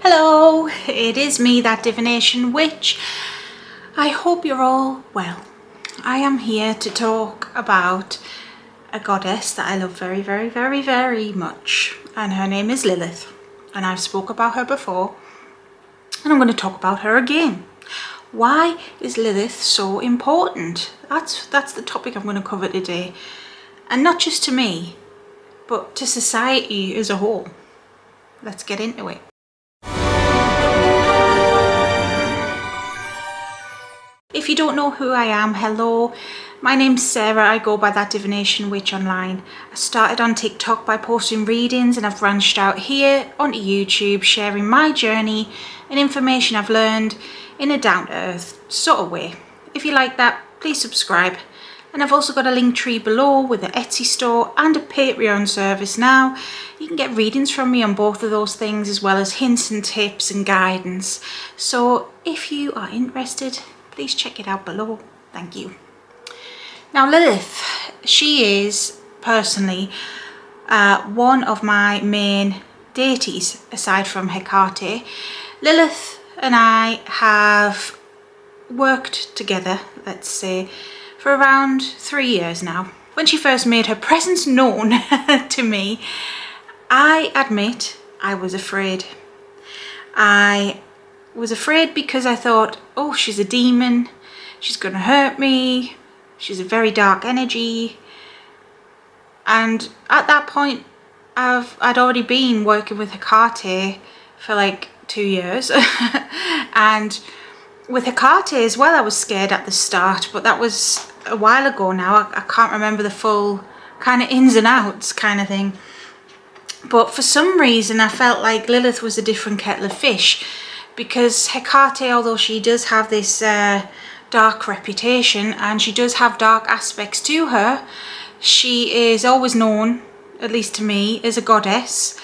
Hello, it is me, that divination witch. I hope you're all well. I am here to talk about a goddess that I love very, very, very, very much, and her name is Lilith, and I've spoke about her before, and I'm going to talk about her again. Why is Lilith so important? That's the topic I'm going to cover today, and not just to me, but to society as a whole. Let's get into it. If you don't know who I am, hello, my name's Sarah. I go by that divination witch online. I started on TikTok by posting readings, and I've branched out here onto YouTube, sharing my journey and information I've learned in a down-to-earth sort of way. If you like that, please subscribe. And I've also got a link tree below with an Etsy store and a Patreon service now. You can get readings from me on both of those things, as well as hints and tips and guidance. So if you are interested, please check it out below. Thank you. Now Lilith, she is personally one of my main deities aside from Hecate. Lilith and I have worked together, let's say, for around 3 years now. When she first made her presence known to me, I admit I was afraid. I was afraid because I thought, oh, she's a demon, she's gonna hurt me, she's a very dark energy. And at that point, I'd already been working with Hecate for like 2 years. And with Hecate as well, I was scared at the start, but that was a while ago now. I can't remember the full kind of ins and outs kind of thing. But for some reason, I felt like Lilith was a different kettle of fish. Because Hecate, although she does have this dark reputation and she does have dark aspects to her, she is always known, at least to me, as a goddess.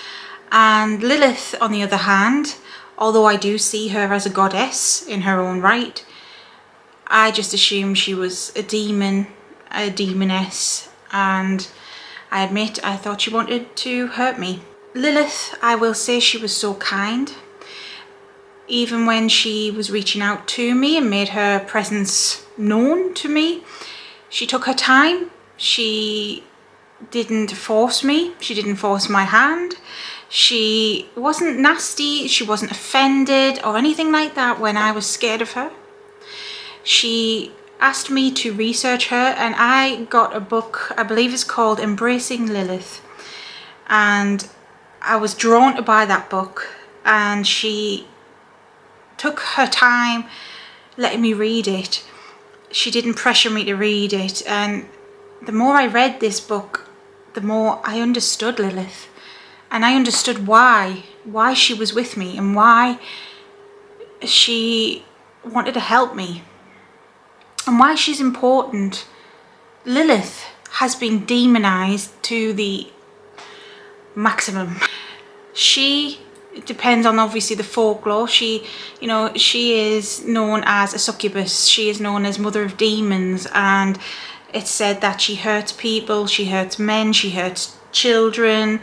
And Lilith, on the other hand, although I do see her as a goddess in her own right, I just assumed she was a demon, a demoness, and I admit I thought she wanted to hurt me. Lilith, I will say, she was so kind. Even when she was reaching out to me and made her presence known to me, she took her time. She didn't force me. She didn't force my hand. She wasn't nasty. She wasn't offended or anything like that when I was scared of her. She asked me to research her, and I got a book, I believe it's called Embracing Lilith. And I was drawn to buy that book, and she took her time letting me read it. She didn't pressure me to read it, and the more I read this book, the more I understood Lilith, and I understood why she was with me and why she wanted to help me and why she's important. Lilith has been demonized to the maximum. It depends on obviously the folklore. She is known as a succubus. She is known as mother of demons, and it's said that she hurts people, she hurts men, she hurts children.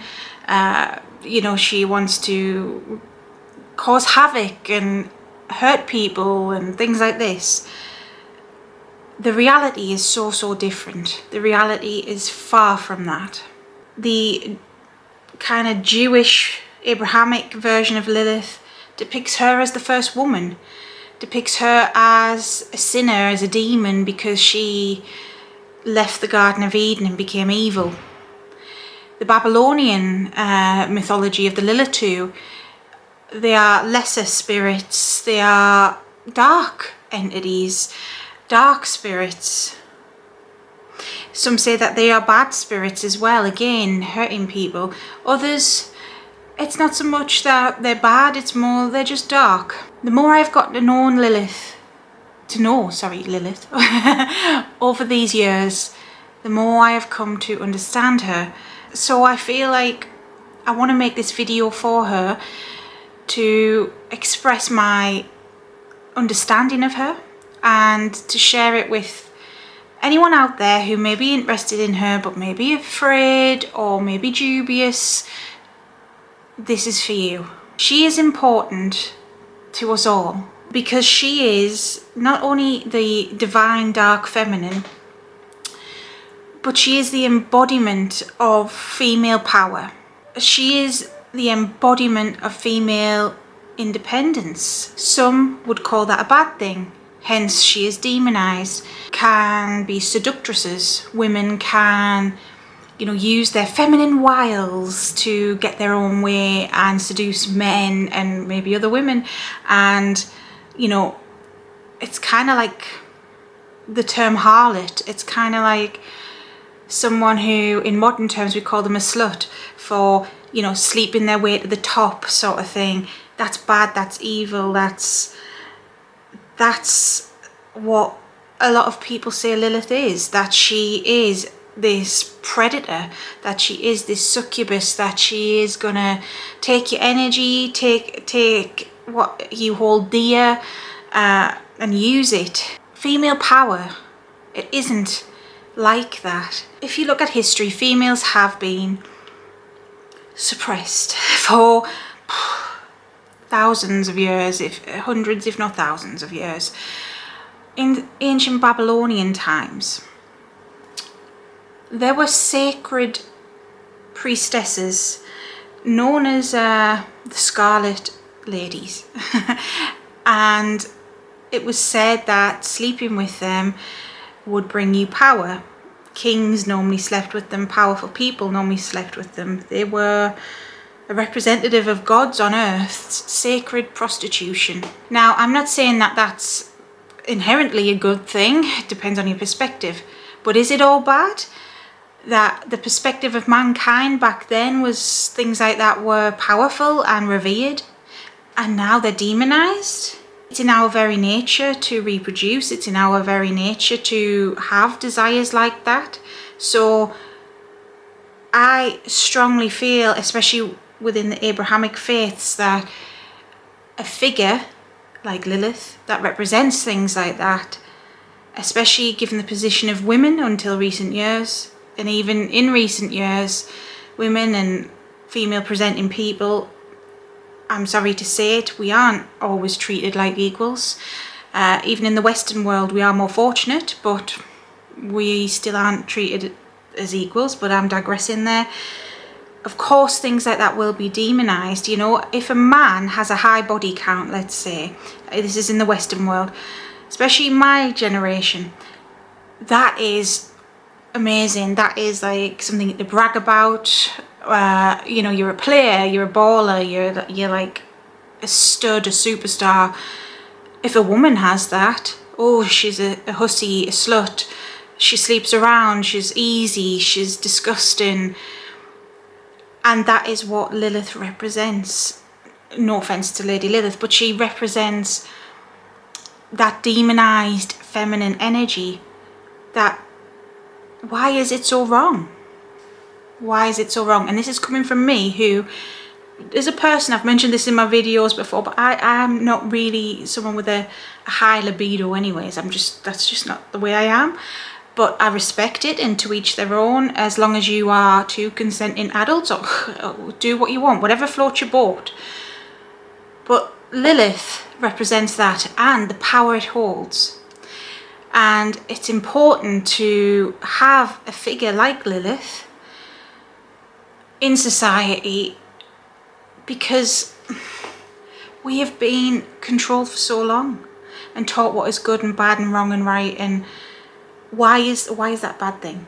She wants to cause havoc and hurt people and things like this. The reality is so different. The reality is far from that. The kind of Jewish Abrahamic version of Lilith depicts her as the first woman, depicts her as a sinner, as a demon, because she left the Garden of Eden and became evil. The Babylonian mythology of the lilitu, they are lesser spirits, they are dark entities, dark spirits. Some say that they are bad spirits as well, again hurting people. Others, it's not so much that they're bad, it's more they're just dark. The more I've got to know Lilith over these years, the more I have come to understand her. So I feel like I want to make this video for her, to express my understanding of her and to share it with anyone out there who may be interested in her but may be afraid or may be dubious. This is for you. She is important to us all because she is not only the divine dark feminine, but she is the embodiment of female power. She is the embodiment of female independence. Some would call that a bad thing, hence she is demonized. Can be seductresses. Women can, use their feminine wiles to get their own way and seduce men and maybe other women. And, it's kind of like the term harlot. It's kind of like someone who, in modern terms, we call them a slut for, sleeping their way to the top sort of thing. That's bad, that's evil, that's what a lot of people say Lilith is, that she is this predator, that she is this succubus, that she is gonna take your energy, take what you hold dear, and use it. Female power, it isn't like that. If you look at history, females have been suppressed for thousands of years, if hundreds, if not thousands of years. In ancient Babylonian times, there were sacred priestesses known as the Scarlet Ladies, and it was said that sleeping with them would bring you power. Kings normally slept with them, powerful people normally slept with them. They were a representative of gods on earth, sacred prostitution. Now, I'm not saying that that's inherently a good thing, it depends on your perspective, but is it all bad? That the perspective of mankind back then was things like that were powerful and revered, and now they're demonized? It's in our very nature to reproduce. It's in our very nature to have desires like that. So I strongly feel, especially within the Abrahamic faiths, that a figure like Lilith that represents things like that, especially given the position of women until recent years, and even in recent years, women and female presenting people, I'm sorry to say it, we aren't always treated like equals. Even in the Western world, we are more fortunate, but we still aren't treated as equals. But I'm digressing there. Of course, things like that will be demonized. If a man has a high body count, let's say, this is in the Western world, especially my generation, that is amazing. That is like something to brag about. You're a player, you're a baller, you're like a stud, a superstar. If a woman has that, oh, she's a hussy, a slut, she sleeps around, she's easy, she's disgusting. And that is what Lilith represents. No offense to Lady Lilith, but she represents that demonized feminine energy. That, why is it so wrong? Why is it so wrong? And this is coming from me, who is a person, I've mentioned this in my videos before, but I'm not really someone with a high libido anyways. That's just not the way I am. But I respect it, and to each their own, as long as you are two consenting adults, or do what you want, whatever floats your boat. But Lilith represents that and the power it holds. And it's important to have a figure like Lilith in society, because we have been controlled for so long and taught what is good and bad and wrong and right, and why is that bad thing?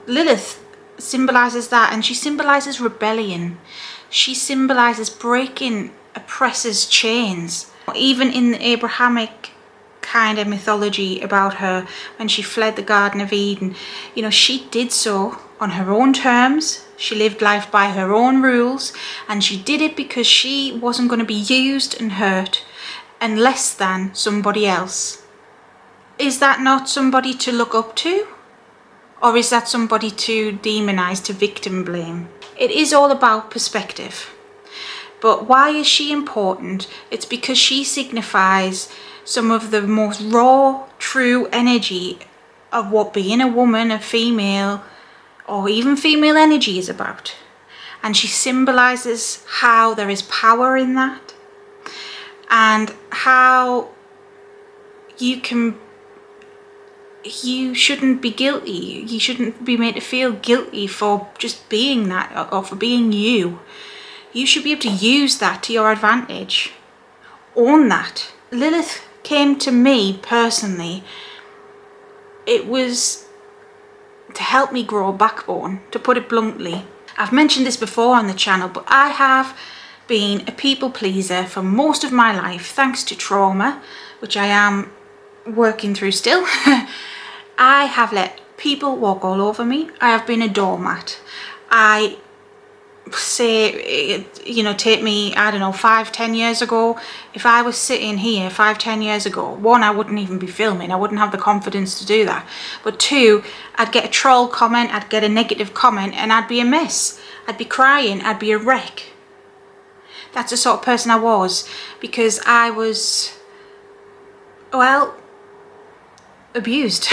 Lilith symbolizes that, and she symbolizes rebellion. She symbolizes breaking oppressors' chains. Even in the Abrahamic kind of mythology about her, when she fled the Garden of Eden, she did so on her own terms. She lived life by her own rules, and she did it because she wasn't going to be used and hurt and less than somebody else. Is that not somebody to look up to? Or is that somebody to demonize, to victim blame? It is all about perspective. But why is she important? It's because she signifies some of the most raw, true energy of what being a woman, a female, or even female energy is about. and she symbolizes how there is power in that, and how you shouldn't be guilty. You shouldn't be made to feel guilty for just being that, or for being you. You should be able to use that to your advantage. Own that. Lilith came to me personally. It was to help me grow a backbone, to put it bluntly. I've mentioned this before on the channel, but I have been a people pleaser for most of my life, thanks to trauma, which I am working through still. I have let people walk all over me. I have been a doormat. I say, you know, take me, I don't know, 5-10 years ago. If I was sitting here 5-10 years ago, one, I wouldn't even be filming. I wouldn't have the confidence to do that. But two, I'd get a troll comment, I'd get a negative comment, and I'd be a mess. I'd be crying, I'd be a wreck. That's the sort of person I was, because I was, well, abused.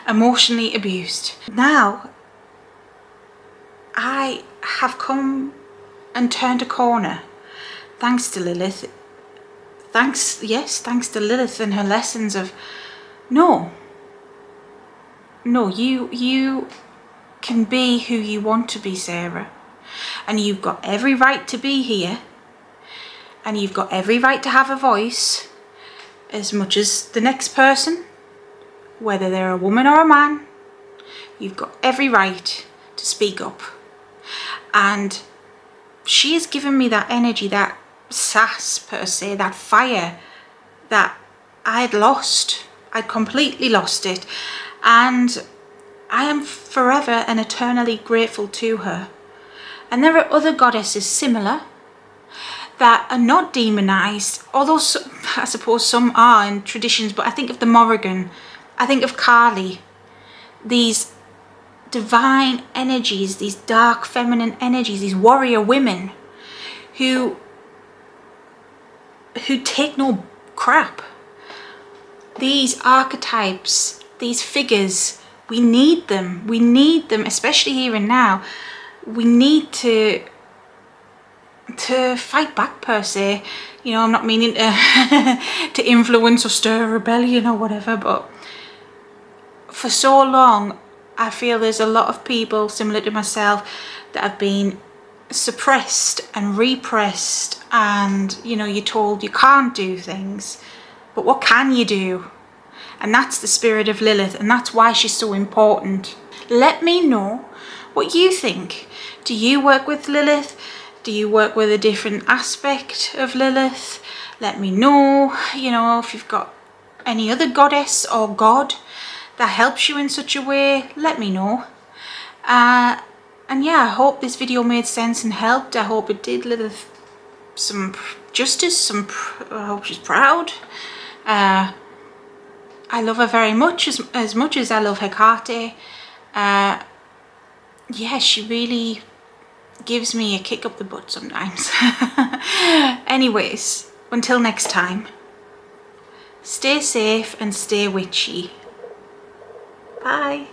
Emotionally abused. Now I have come and turned a corner, thanks to Lilith. Thanks to Lilith and her lessons of no, you can be who you want to be, Sarah, and you've got every right to be here, and you've got every right to have a voice as much as the next person, whether they're a woman or a man. You've got every right to speak up. And she has given me that energy, that sass per se, that fire that I'd lost. I'd completely lost it. And I am forever and eternally grateful to her. And there are other goddesses similar that are not demonized, although I suppose some are in traditions, but I think of the Morrigan, I think of Kali, these divine energies, these dark feminine energies, these warrior women who take no crap. These archetypes, these figures, we need them, especially here and now. We need to fight back per se. You know, I'm not meaning to influence or stir a rebellion or whatever, but for so long I feel there's a lot of people similar to myself that have been suppressed and repressed, and you know, you're told you can't do things, but what can you do? And that's the spirit of Lilith, and that's why she's so important. Let me know what you think. Do you work with Lilith? Do you work with a different aspect of Lilith? Let me know, you know, if you've got any other goddess or god that helps you in such a way. Let me know. And yeah, I hope this video made sense and helped. I hope it did Lilith some justice. I hope she's proud. I love her very much, as much as I love Hecate. Yeah, she really gives me a kick up the butt sometimes. Anyways, until next time, stay safe and stay witchy. Bye.